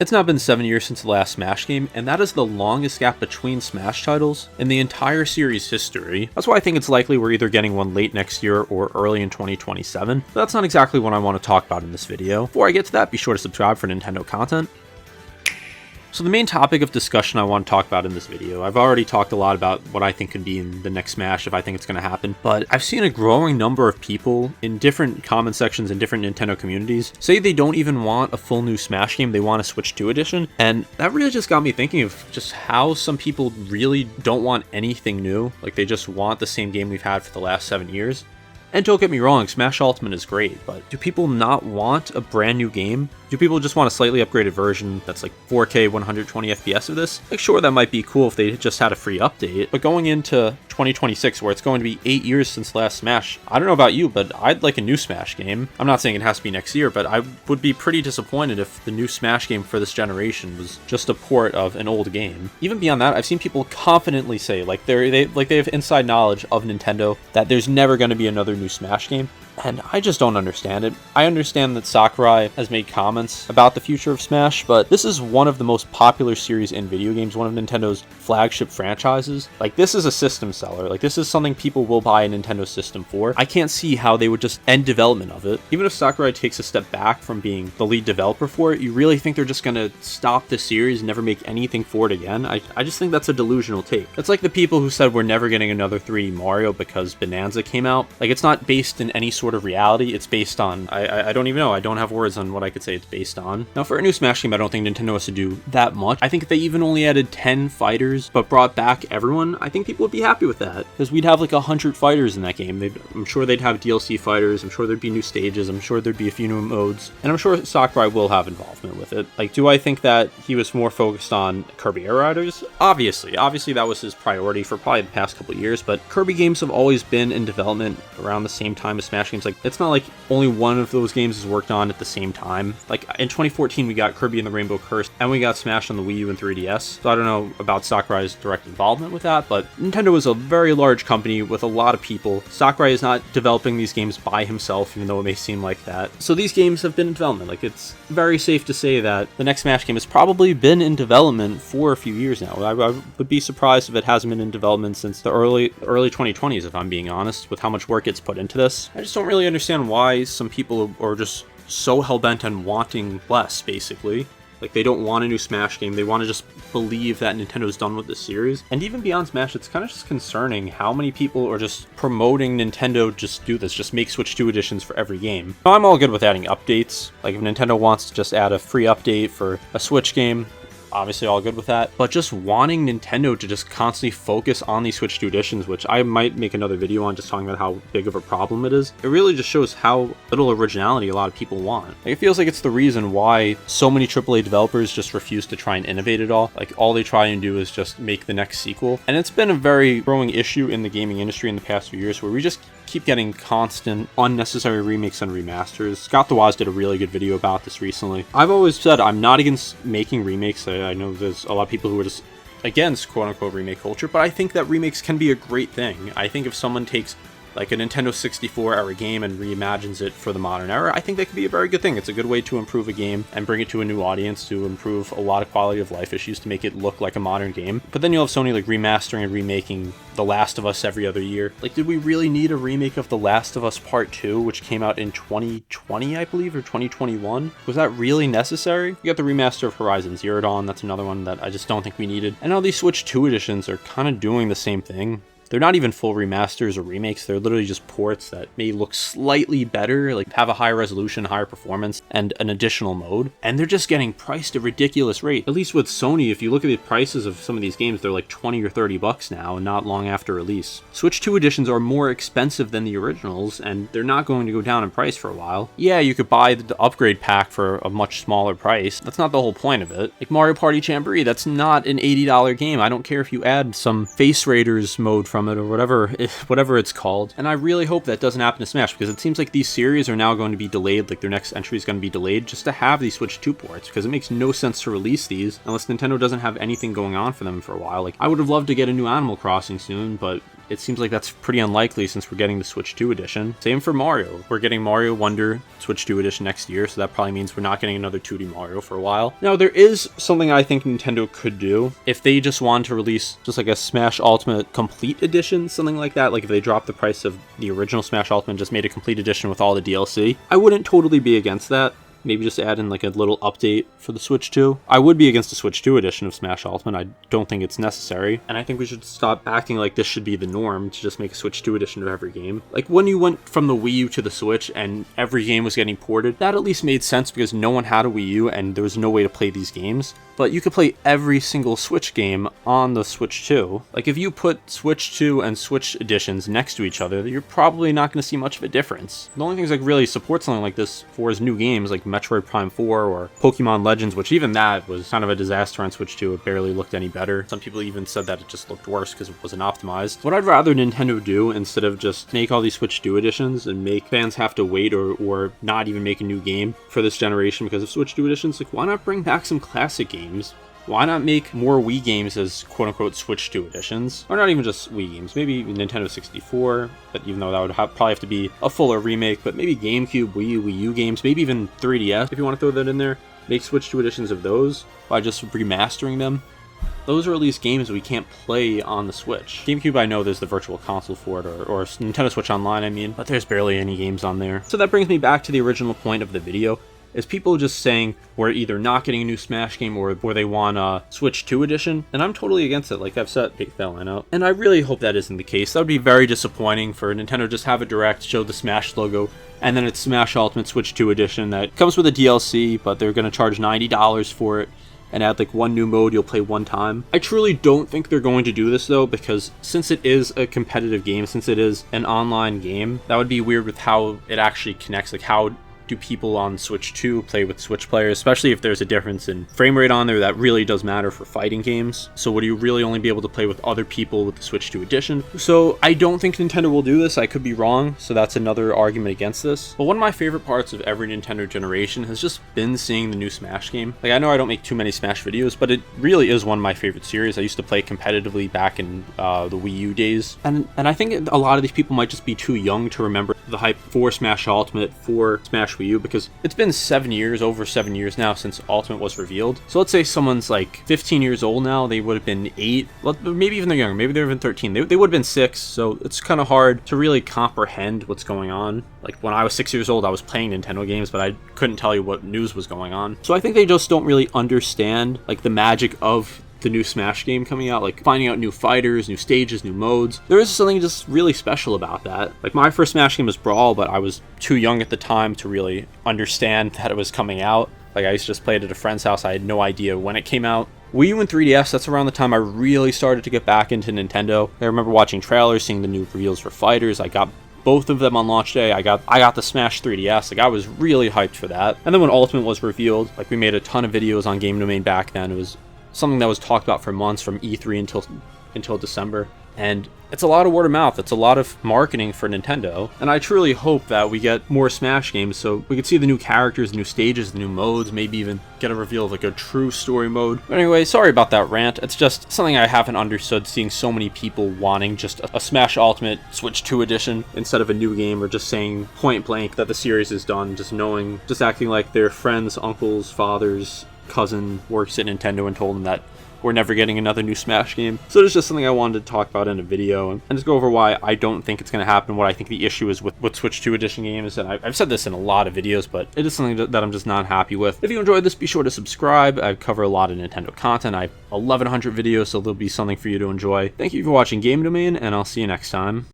It's now been 7 years since the last Smash game, and that is the longest gap between Smash titles in the entire series' history. That's why I think it's likely we're either getting one late next year or early in 2027, but that's not exactly what I want to talk about in this video. Before I get to that, be sure to subscribe for Nintendo content. So the main topic of discussion I want to talk about in this video, I've already talked a lot about what I think could be in the next Smash if I think it's going to happen, but I've seen a growing number of people in different comment sections in different Nintendo communities say they don't even want a full new Smash game, they want a Switch 2 edition, and that really just got me thinking of just how some people really don't want anything new, like they just want the same game we've had for the last 7 years. And don't get me wrong, Smash Ultimate is great, but do people not want a brand new game? Do people just want a slightly upgraded version that's like 4K 120 FPS of this? Like sure, that might be cool if they just had a free update, but going into 2026 where it's going to be 8 years since last Smash, I don't know about you, but I'd like a new Smash game. I'm not saying it has to be next year, but I would be pretty disappointed if the new Smash game for this generation was just a port of an old game. Even beyond that, I've seen people confidently say, like they have inside knowledge of Nintendo, that there's never going to be another new Smash game. And I just don't understand it. I understand that Sakurai has made comments about the future of Smash, but this is one of the most popular series in video games, one of Nintendo's flagship franchises. Like, this is a system seller. Like, this is something people will buy a Nintendo system for. I can't see how they would just end development of it. Even if Sakurai takes a step back from being the lead developer for it, you really think they're just gonna stop the series and never make anything for it again? I just think that's a delusional take. It's like the people who said we're never getting another 3D Mario because Bonanza came out. Like, it's not based in any sort of reality, it's based on, I don't even know, I don't have words on what I could say it's based on. Now for a new Smash game, I don't think Nintendo has to do that much. I think if they even only added 10 fighters, but brought back everyone, I think people would be happy with that. Because we'd have like 100 fighters in that game. I'm sure they'd have DLC fighters, I'm sure there'd be new stages, I'm sure there'd be a few new modes, and I'm sure Sakurai will have involvement with it. Like, do I think that he was more focused on Kirby Air Riders? Obviously that was his priority for probably the past couple of years, but Kirby games have always been in development around the same time as Smash games. Like, it's not like only one of those games is worked on at the same time. Like, in 2014 we got Kirby and the Rainbow Curse, and we got Smash on the Wii U and 3DS, so I don't know about Sakurai's direct involvement with that, but Nintendo is a very large company with a lot of people. Sakurai is not developing these games by himself, even though it may seem like that. So these games have been in development. Like, it's very safe to say that the next Smash game has probably been in development for a few years now. I would be surprised if it hasn't been in development since the early 2020s, if I'm being honest, with how much work gets put into this. I just don't really understand why some people are just so hell-bent on wanting less, basically. Like, they don't want a new Smash game, they want to just believe that Nintendo's done with this series. And even beyond Smash, it's kind of just concerning how many people are just promoting Nintendo just do this, just make Switch 2 editions for every game. Now, I'm all good with adding updates. Like, if Nintendo wants to just add a free update for a Switch game, obviously all good with that, but just wanting Nintendo to just constantly focus on these Switch 2 editions, which I might make another video on, just talking about how big of a problem it is, it really just shows how little originality a lot of people want. Like, it feels like it's the reason why so many AAA developers just refuse to try and innovate at all. Like, all they try and do is just make the next sequel, and it's been a very growing issue in the gaming industry in the past few years, where we just keep getting constant unnecessary remakes and remasters. Scott the Woz did a really good video about this recently. I've always said I'm not against making remakes. I know there's a lot of people who are just against quote-unquote remake culture, but I think that remakes can be a great thing. I think if someone takes like a Nintendo 64 era game and reimagines it for the modern era, I think that could be a very good thing. It's a good way to improve a game and bring it to a new audience, to improve a lot of quality of life issues, to make it look like a modern game. But then you'll have Sony like remastering and remaking The Last of Us every other year. Like, did we really need a remake of The Last of Us Part 2, which came out in 2020, I believe, or 2021? Was that really necessary? We got the remaster of Horizon Zero Dawn, that's another one that I just don't think we needed. And now these Switch 2 editions are kind of doing the same thing. They're not even full remasters or remakes, they're literally just ports that may look slightly better, like have a higher resolution, higher performance, and an additional mode. And they're just getting priced at a ridiculous rate. At least with Sony, if you look at the prices of some of these games, they're like 20 or 30 bucks now, and not long after release. Switch 2 editions are more expensive than the originals, and they're not going to go down in price for a while. Yeah, you could buy the upgrade pack for a much smaller price. That's not the whole point of it. Like Mario Party Jamboree, that's not an $80 game. I don't care if you add some Face Raiders mode from it or whatever it's called. And I really hope that doesn't happen to Smash, because it seems like these series are now going to be delayed, like their next entry is going to be delayed just to have these Switch 2 ports, because it makes no sense to release these unless Nintendo doesn't have anything going on for them for a while. Like, I would have loved to get a new Animal Crossing soon, but it seems like that's pretty unlikely since we're getting the Switch 2 edition. Same for Mario. We're getting Mario Wonder Switch 2 edition next year, so that probably means we're not getting another 2D Mario for a while. Now, there is something I think Nintendo could do. If they just want to release just like a Smash Ultimate Complete Edition, something like that, like if they dropped the price of the original Smash Ultimate and just made a complete edition with all the DLC, I wouldn't totally be against that. Maybe just add in like a little update for the Switch 2. I would be against the Switch 2 edition of Smash Ultimate. I don't think it's necessary. And I think we should stop acting like this should be the norm to just make a Switch 2 edition of every game. Like when you went from the Wii U to the Switch and every game was getting ported, that at least made sense because no one had a Wii U and there was no way to play these games. But you could play every single Switch game on the Switch 2. Like if you put Switch 2 and Switch editions next to each other, you're probably not going to see much of a difference. The only things that really support something like this for is new games like Metroid Prime 4 or Pokemon Legends, which even that was kind of a disaster on Switch 2. It barely looked any better. Some people even said that it just looked worse because it wasn't optimized. What I'd rather Nintendo do instead of just make all these Switch 2 editions and make fans have to wait or not even make a new game for this generation because of Switch 2 editions, like why not bring back some classic games? Why not make more Wii games as quote-unquote Switch 2 editions? Or not even just Wii games, maybe Nintendo 64, but even though that would probably have to be a fuller remake, but maybe GameCube, Wii U games, maybe even 3DS, if you want to throw that in there. Make Switch 2 editions of those by just remastering them. Those are at least games we can't play on the Switch. GameCube, I know there's the Virtual Console for it, or Nintendo Switch Online, I mean, but there's barely any games on there. So that brings me back to the original point of the video. Is people just saying we're either not getting a new Smash game or they want a Switch 2 edition, and I'm totally against it, like I've said, take that line out. And I really hope that isn't the case. That would be very disappointing for Nintendo to just have a direct, show the Smash logo, and then it's Smash Ultimate Switch 2 edition that comes with a DLC, but they're going to charge $90 for it, and add like one new mode you'll play one time. I truly don't think they're going to do this though, because since it is a competitive game, since it is an online game, that would be weird with how it actually connects, like how do people on Switch 2 play with Switch players, especially if there's a difference in frame rate on there that really does matter for fighting games. So would you really only be able to play with other people with the Switch 2 edition? So I don't think Nintendo will do this. I could be wrong, so that's another argument against this. But one of my favorite parts of every Nintendo generation has just been seeing the new Smash game. Like I know I don't make too many Smash videos, but it really is one of my favorite series. I used to play competitively back in the Wii U days. And I think a lot of these people might just be too young to remember the hype for Smash Ultimate, for Smash Wii U, because it's been 7 years, over 7 years now since Ultimate was revealed. So let's say someone's like 15 years old now, they would have been 8, maybe even they're younger, maybe they're even 13, they would have been 6, so it's kind of hard to really comprehend what's going on. Like when I was 6 years old, I was playing Nintendo games, but I couldn't tell you what news was going on. So I think they just don't really understand like the magic of the new Smash game coming out, like finding out new fighters, new stages, new modes. There is something just really special about that. Like my first Smash game was Brawl, but I was too young at the time to really understand that it was coming out. Like I used to just play it at a friend's house. I had no idea when it came out. Wii U and 3DS, that's around the time I really started to get back into Nintendo. I remember watching trailers, seeing the new reveals for fighters. I got both of them on launch day. I got the Smash 3DS. Like I was really hyped for that. And then when Ultimate was revealed, like we made a ton of videos on Game Domain back then. It was something that was talked about for months from E3 until December. And it's a lot of word of mouth. It's a lot of marketing for Nintendo. And I truly hope that we get more Smash games so we can see the new characters, the new stages, the new modes, maybe even get a reveal of like a true story mode. But anyway, sorry about that rant. It's just something I haven't understood, seeing so many people wanting just a Smash Ultimate Switch 2 edition instead of a new game, or just saying point blank that the series is done, just acting like their friends, uncles, fathers, cousin works at Nintendo and told them that we're never getting another new Smash game. So it's just something I wanted to talk about in a video and just go over why I don't think it's going to happen, what I think the issue is with Switch 2 edition games. And I've said this in a lot of videos, but it is something that I'm just not happy with. If you enjoyed this, be sure to subscribe. I cover a lot of Nintendo content. I have 1,100 videos, so there'll be something for you to enjoy. Thank you for watching Game Domain, and I'll see you next time.